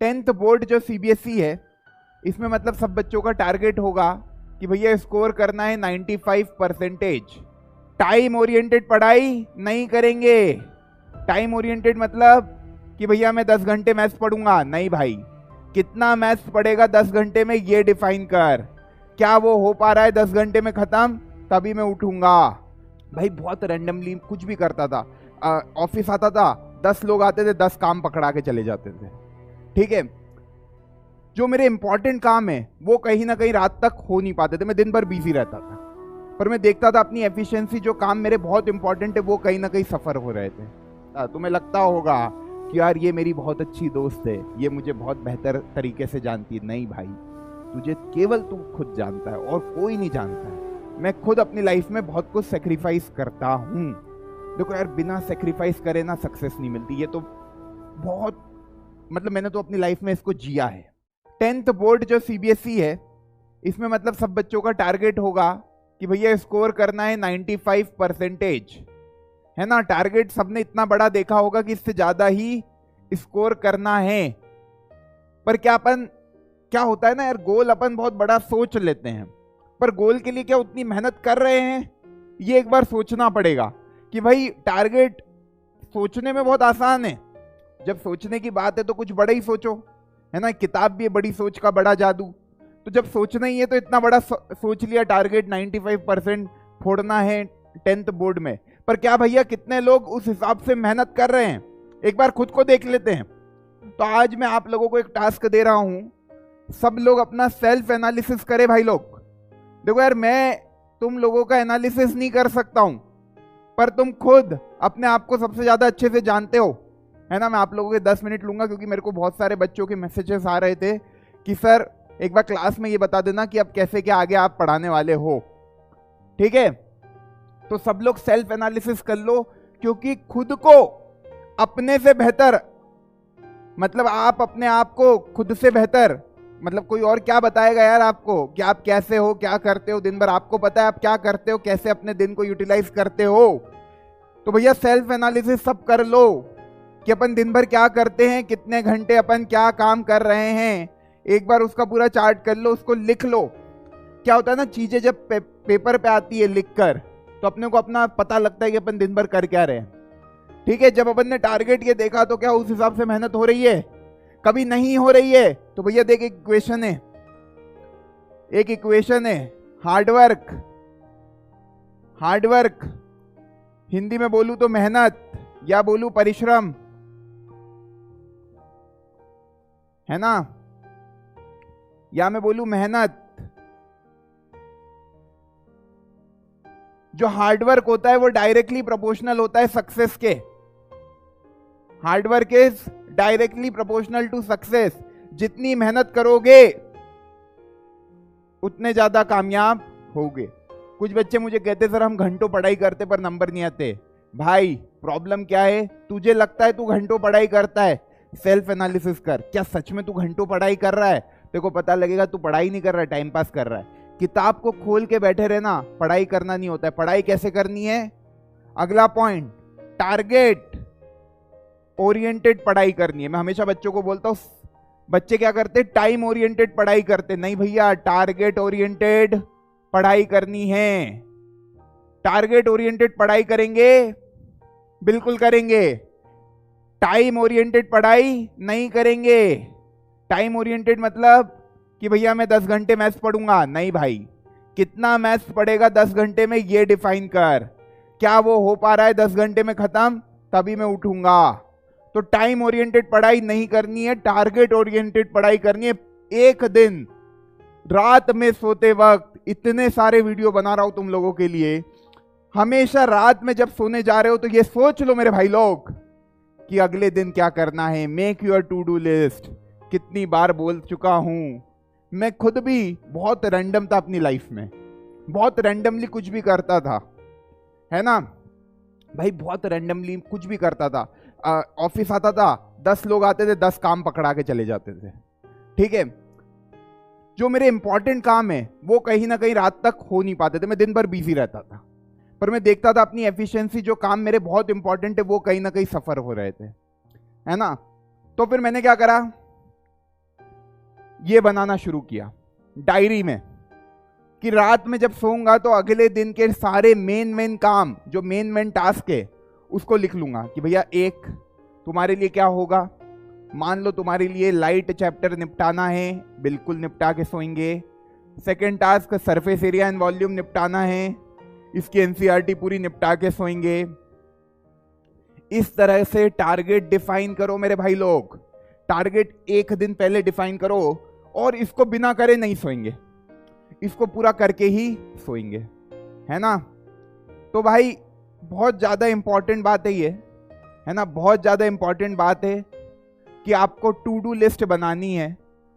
10th board जो CBSE है, इसमें मतलब सब बच्चों का टारगेट होगा कि भैया स्कोर करना है 95%। टाइम ओरिएंटेड पढ़ाई नहीं करेंगे। टाइम ओरिएंटेड मतलब कि भैया मैं 10 घंटे मैथ्स पढ़ूंगा, नहीं भाई। कितना मैथ्स पढ़ेगा 10 घंटे में ये डिफाइन कर। क्या वो हो पा रहा है 10 घंटे में खत्म, तभी मैं उठूंगा। भाई बहुत रैंडमली कुछ भी करता था। ऑफिस आता था, 10 लोग आते थे, 10 काम पकड़ा के चले जाते थे। ठीक है, जो मेरे इंपॉर्टेंट काम है वो कहीं ना कहीं रात तक हो नहीं पाते थे। मैं दिन भर बिजी रहता था, पर मैं देखता था अपनी एफिशिएंसी, जो काम मेरे बहुत इंपॉर्टेंट है वो कहीं ना कहीं सफर हो रहे थे। तुम्हें लगता होगा कि यार ये मेरी बहुत अच्छी दोस्त है, ये मुझे बहुत बेहतर तरीके से जानती है। नहीं भाई, तुझे केवल तू खुद जानता है और कोई नहीं जानता है। मैं खुद अपनी लाइफ में बहुत कुछ सेक्रीफाइस करता हूँ। देखो यार, बिना सेक्रीफाइस करे ना सक्सेस नहीं मिलती। ये तो बहुत मतलब मैंने तो अपनी लाइफ में इसको जिया है। 10th बोर्ड जो सीबीएसई है, इसमें मतलब सब बच्चों का टारगेट होगा कि भैया स्कोर करना है 95%, है ना। टारगेट सबने इतना बड़ा देखा होगा कि इससे ज्यादा ही स्कोर करना है। पर क्या होता है ना यार, गोल अपन बहुत बड़ा सोच लेते हैं, पर गोल के लिए क्या उतनी मेहनत कर रहे हैं, ये एक बार सोचना पड़ेगा। कि भाई टारगेट सोचने में बहुत आसान है, जब सोचने की बात है तो कुछ बड़ा ही सोचो, है ना। किताब भी है बड़ी सोच का बड़ा जादू। तो जब सोचना ही है तो इतना बड़ा सोच लिया, टारगेट 95% फोड़ना है 10th बोर्ड में। पर क्या भैया कितने लोग उस हिसाब से मेहनत कर रहे हैं, एक बार खुद को देख लेते हैं। तो आज मैं आप लोगों को एक टास्क दे रहा हूं, सब लोग अपना सेल्फ एनालिसिस करें भाई लोग। देखो यार, मैं तुम लोगों का एनालिसिस नहीं कर सकता हूं, पर तुम खुद अपने आप को सबसे ज्यादा अच्छे से जानते हो, है ना। मैं आप लोगों के 10 मिनट लूंगा, क्योंकि मेरे को बहुत सारे बच्चों के मैसेजेस आ रहे थे कि सर एक बार क्लास में ये बता देना कि अब कैसे क्या आगे आप पढ़ाने वाले हो। ठीक है, तो सब लोग सेल्फ एनालिसिस कर लो, क्योंकि खुद को अपने से बेहतर, मतलब आप अपने आप को खुद से बेहतर, मतलब कोई और क्या बताएगा यार आपको कि आप कैसे हो, क्या करते हो दिन भर। आपको पता है आप क्या करते हो, कैसे अपने दिन को यूटिलाइज करते हो। तो भैया सेल्फ एनालिसिस सब कर लो कि अपन दिन भर क्या करते हैं, कितने घंटे अपन क्या काम कर रहे हैं। एक बार उसका पूरा चार्ट कर लो, उसको लिख लो। क्या होता है ना, चीजें जब पेपर पे आती है लिख कर, तो अपने को अपना पता लगता है कि अपन दिन भर कर क्या रहे हैं। ठीक है, जब अपन ने टारगेट ये देखा तो क्या उस हिसाब से मेहनत हो रही है, कभी नहीं हो रही है। तो भैया देख, एक इक्वेशन है हार्डवर्क। हिंदी में बोलूं तो मेहनत, या बोलूं परिश्रम, है ना, या मैं बोलूं मेहनत। जो हार्डवर्क होता है वो डायरेक्टली प्रोपोर्शनल होता है सक्सेस के। Hard work is directly proportional to success. जितनी मेहनत करोगे उतने ज्यादा कामयाब होगे। कुछ बच्चे मुझे कहते सर हम घंटों पढ़ाई करते पर नंबर नहीं आते। भाई प्रॉब्लम क्या है, तुझे लगता है तू घंटों पढ़ाई करता है, सेल्फ एनालिसिस कर, क्या सच में तू घंटों पढ़ाई कर रहा है। तेरे को पता लगेगा तू पढ़ाई नहीं कर रहा है, टाइम पास कर रहा है। किताब को खोल के बैठे रहना पढ़ाई करना नहीं होता है। पढ़ाई कैसे करनी है, अगला पॉइंट, टारगेट ओरिएंटेड पढ़ाई करनी है। मैं हमेशा बच्चों को बोलता हूं, बच्चे क्या करते, टाइम ओरिएंटेड पढ़ाई करते। नहीं भैया, टारगेट ओरिएंटेड पढ़ाई करनी है। टारगेट ओरिएंटेड पढ़ाई करेंगे, बिल्कुल करेंगे। टाइम ओरिएंटेड पढ़ाई नहीं करेंगे। टाइम ओरिएंटेड मतलब कि भैया मैं 10 घंटे मैथ्स पढ़ूंगा, नहीं भाई। कितना मैथ्स पढ़ेगा 10 घंटे में ये डिफाइन कर। क्या वो हो पा रहा है 10 घंटे में खत्म, तभी मैं उठूंगा। तो टाइम ओरिएंटेड पढ़ाई नहीं करनी है, टारगेट ओरिएंटेड पढ़ाई करनी है। एक दिन रात में सोते वक्त इतने सारे वीडियो बना रहा हूं तुम लोगों के लिए। हमेशा रात में जब सोने जा रहे हो तो ये सोच लो मेरे भाई लोग कि अगले दिन क्या करना है। Make your to do list. कितनी बार बोल चुका हूं, मैं खुद भी बहुत रैंडम था अपनी लाइफ में, बहुत रैंडमली कुछ भी करता था, है ना भाई, बहुत रैंडमली कुछ भी करता था। ऑफिस आता था, 10 लोग आते थे, 10 काम पकड़ा के चले जाते थे। ठीक है, जो मेरे इंपॉर्टेंट काम है वो कहीं ना कहीं रात तक हो नहीं पाते थे। मैं दिन भर बिजी रहता था, पर मैं देखता था अपनी एफिशिएंसी, जो काम मेरे बहुत इंपॉर्टेंट है वो कहीं ना कहीं सफर हो रहे थे, है ना। तो फिर मैंने क्या करा, ये बनाना शुरू किया डायरी में कि रात में जब सोऊंगा तो अगले दिन के सारे मेन काम, जो मेन टास्क है, उसको लिख लूंगा कि भैया एक तुम्हारे लिए क्या होगा। मान लो तुम्हारे लिए लाइट चैप्टर निपटाना है, बिल्कुल निपटा के सोएंगे। Second task surface area and volume निपटाना है, इसकी एनसीईआरटी पूरी निपटा के सोएंगे। इस तरह से टारगेट डिफाइन करो मेरे भाई लोग। टारगेट एक दिन पहले डिफाइन करो और इसको बिना करे नहीं सोएंगे, इसको पूरा करके ही सोएंगे, है ना। तो भाई बहुत ज्यादा इंपॉर्टेंट बात है ये, है ना, बहुत ज्यादा इंपॉर्टेंट बात है कि आपको टू डू लिस्ट बनानी है।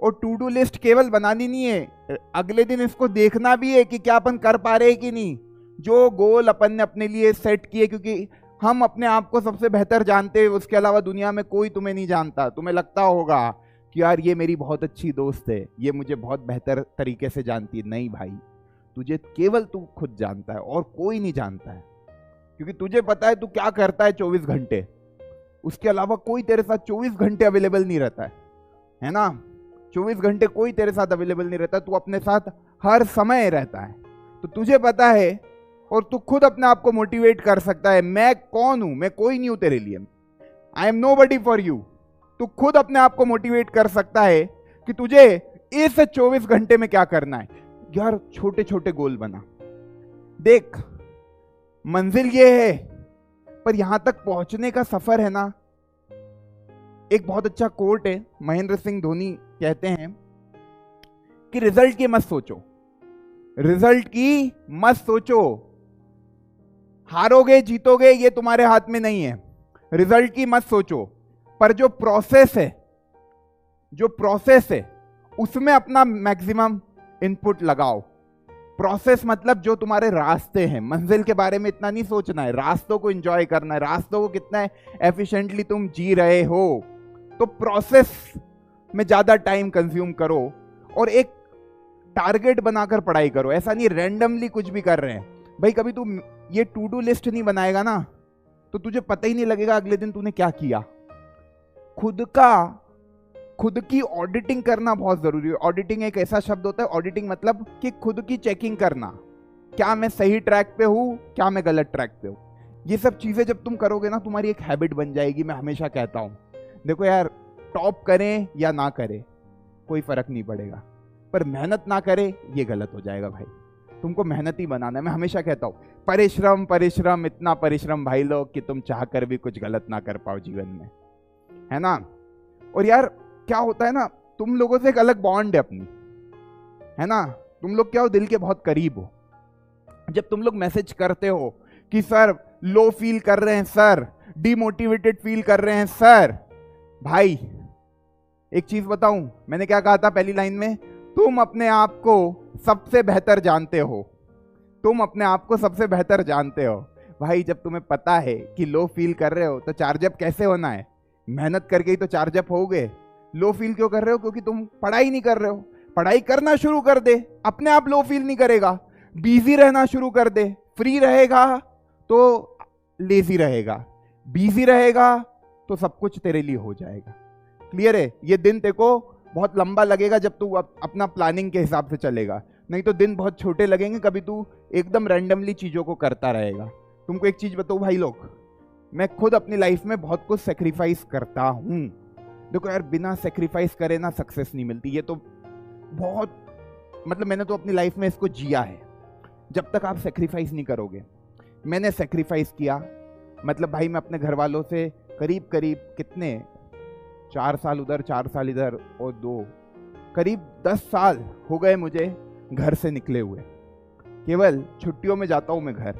और टू डू लिस्ट केवल बनानी नहीं है, अगले दिन इसको देखना भी है कि क्या अपन कर पा रहे हैं कि नहीं। जो गोल अपन ने अपने लिए सेट किए, क्योंकि हम अपने आप को सबसे बेहतर जानते हैं, उसके अलावा दुनिया में कोई तुम्हें नहीं जानता। तुम्हें लगता होगा कि यार ये मेरी बहुत अच्छी दोस्त है, ये मुझे बहुत बेहतर तरीके से जानती है। नहीं भाई, तुझे केवल तू खुद जानता है और कोई नहीं जानता है, क्योंकि तुझे पता है तू क्या करता है 24 घंटे, उसके अलावा कोई तेरे साथ 24 घंटे अवेलेबल नहीं रहता है ना। 24 घंटे कोई तेरे साथ अवेलेबल नहीं रहता, तू अपने साथ हर समय रहता है। तो तुझे पता है और तू खुद अपने आप को मोटिवेट कर सकता है। मैं कौन हूं? मैं कोई नहीं हूं तेरे लिए, I am nobody for you. तू खुद अपने आप को मोटिवेट कर सकता है कि तुझे इस 24 घंटे में क्या करना है। यार छोटे छोटे गोल बना, देख मंजिल ये है, पर यहां तक पहुंचने का सफर है ना। एक बहुत अच्छा कोट है, महेंद्र सिंह धोनी कहते हैं कि रिजल्ट की मत सोचो, रिजल्ट की मत सोचो। हारोगे जीतोगे ये तुम्हारे हाथ में नहीं है, रिजल्ट की मत सोचो। पर जो प्रोसेस है, जो प्रोसेस है उसमें अपना मैक्सिमम इनपुट लगाओ। प्रोसेस मतलब जो तुम्हारे रास्ते हैं, मंजिल के बारे में इतना नहीं सोचना है, रास्तों को एंजॉय करना है, रास्तों को कितना एफिशिएंटली तुम जी रहे हो। तो प्रोसेस में ज्यादा टाइम कंज्यूम करो और एक टारगेट बनाकर पढ़ाई करो। ऐसा नहीं रैंडमली कुछ भी कर रहे हैं भाई। कभी तू ये टू डू लिस्ट नहीं बनाएगा ना तो तुझे पता ही नहीं लगेगा अगले दिन तूने क्या किया। खुद की ऑडिटिंग करना बहुत जरूरी है। ऑडिटिंग एक ऐसा शब्द होता है, ऑडिटिंग मतलब कि खुद की चेकिंग करना, क्या मैं सही ट्रैक पे हूं, क्या मैं गलत ट्रैक पे हूं। ये सब चीजें जब तुम करोगे ना तुम्हारी एक हैबिट बन जाएगी। मैं हमेशा कहता हूं, देखो यार टॉप करें या ना करें कोई फर्क नहीं पड़ेगा, पर मेहनत ना करे ये गलत हो जाएगा भाई। तुमको मेहनत ही बनाना है। मैं हमेशा कहता हूं परिश्रम परिश्रम, इतना परिश्रम भाई लोग कि तुम चाह कर भी कुछ गलत ना कर पाओ जीवन में, है ना। और यार क्या होता है ना, तुम लोगों से एक अलग बॉन्ड है अपनी, है ना। तुम लोग क्या हो, दिल के बहुत करीब हो। जब तुम लोग मैसेज करते हो कि सर लो फील कर रहे हैं, सर डिमोटिवेटेड फील कर रहे हैं, सर भाई एक चीज बताऊं, मैंने क्या कहा था पहली लाइन में, तुम अपने आप को सबसे बेहतर जानते हो। तुम अपने आप को सबसे बेहतर जानते हो भाई। जब तुम्हें पता है कि लो फील कर रहे हो तो चार्जअप कैसे होना है, मेहनत करके ही तो चार्जअप होगे। लो फील क्यों कर रहे हो? क्योंकि तुम पढ़ाई नहीं कर रहे हो। पढ़ाई करना शुरू कर दे, अपने आप लो फील नहीं करेगा। बिजी रहना शुरू कर दे, फ्री रहेगा तो लेजी रहेगा, बिजी रहेगा तो सब कुछ तेरे लिए हो जाएगा। क्लियर है? ये दिन तेरे को बहुत लंबा लगेगा जब तू अपना प्लानिंग के हिसाब से चलेगा, नहीं तो दिन बहुत छोटे लगेंगे कभी तू एकदम रैंडमली चीजों को करता रहेगा। तुमको एक चीज बताऊं भाई लोग, मैं खुद अपनी लाइफ में बहुत कुछ सेक्रीफाइस करता हूं। देखो यार बिना सेक्रीफाइस करे ना सक्सेस नहीं मिलती। ये तो बहुत मतलब मैंने तो अपनी लाइफ में इसको जिया है। जब तक आप सेक्रीफाइस नहीं करोगे, मैंने सेक्रीफाइस किया। मतलब भाई मैं अपने घर वालों से करीब करीब कितने 4 साल उधर 4 साल इधर और 2 करीब 10 साल हो गए मुझे घर से निकले हुए। केवल छुट्टियों में जाता हूं मैं घर।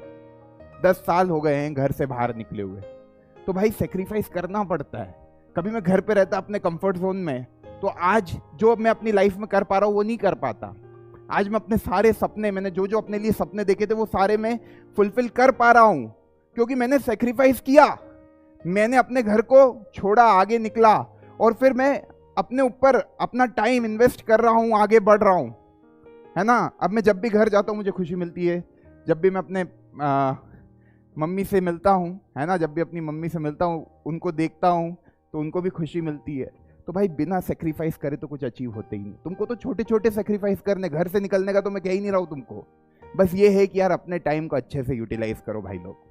10 साल हो गए हैं घर से बाहर निकले हुए। तो भाई सेक्रीफाइस करना पड़ता है। कभी मैं घर पे रहता अपने कंफर्ट जोन में तो आज जो मैं अपनी लाइफ में कर पा रहा हूं वो नहीं कर पाता। आज मैं अपने सारे सपने, मैंने जो जो अपने लिए सपने देखे थे वो सारे मैं फुलफिल कर पा रहा हूं क्योंकि मैंने सेक्रीफाइस किया। मैंने अपने घर को छोड़ा, आगे निकला और फिर मैं अपने ऊपर अपना टाइम इन्वेस्ट कर रहा हूं, आगे बढ़ रहा हूं, है ना। अब मैं जब भी घर जाता हूं मुझे खुशी मिलती है। जब भी मैं अपने मम्मी से मिलता हूं, है ना, जब भी अपनी मम्मी से मिलता हूं, उनको देखता हूं तो उनको भी खुशी मिलती है। तो भाई बिना सेक्रीफाइस करे तो कुछ अचीव होते ही नहीं। तुमको तो छोटे छोटे सेक्रीफाइस करने, घर से निकलने का तो मैं कह ही नहीं रहा हूं तुमको, बस ये है कि यार अपने टाइम को अच्छे से यूटिलाइज करो भाई लोग।